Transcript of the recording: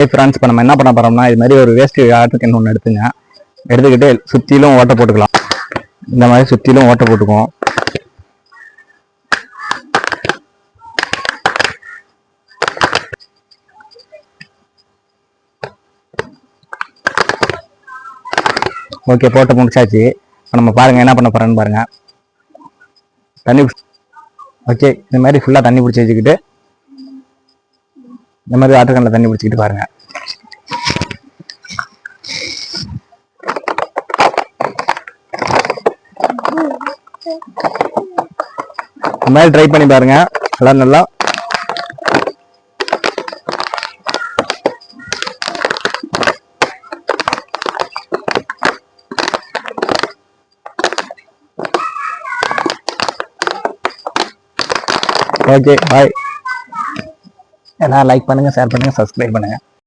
Friends இப்போ நம்ம என்ன பண்ண போறோம்னா இது மாதிரி ஒரு வேஸ்ட் வாட்டர் கேன் ஒன்று எடுத்துக்கிட்டு சுற்றிலும் ஓட்டை போட்டுக்கலாம். இந்த மாதிரி சுற்றிலும் ஓட்டை போட்டுக்குவோம். ஓகே, போட்டு முடிச்சாச்சு. இப்போ நம்ம பாருங்கள் என்ன பண்ண போகிறேன்னு பாருங்கள். தண்ணி ஓகே, இந்த மாதிரி ஃபுல்லாக தண்ணி பிடிச்சி வச்சுக்கிட்டு இந்த மாதிரி வாட்டர் கேனில் தண்ணி பிடிச்சிக்கிட்டு பாருங்கள். இந்த மாதிரி ட்ரை பண்ணி பாருங்க, எல்லாம் நல்லா ஓகே பாய். எல்லாம் லைக் பண்ணுங்க, ஷேர் பண்ணுங்க, சப்ஸ்கிரைப் பண்ணுங்க.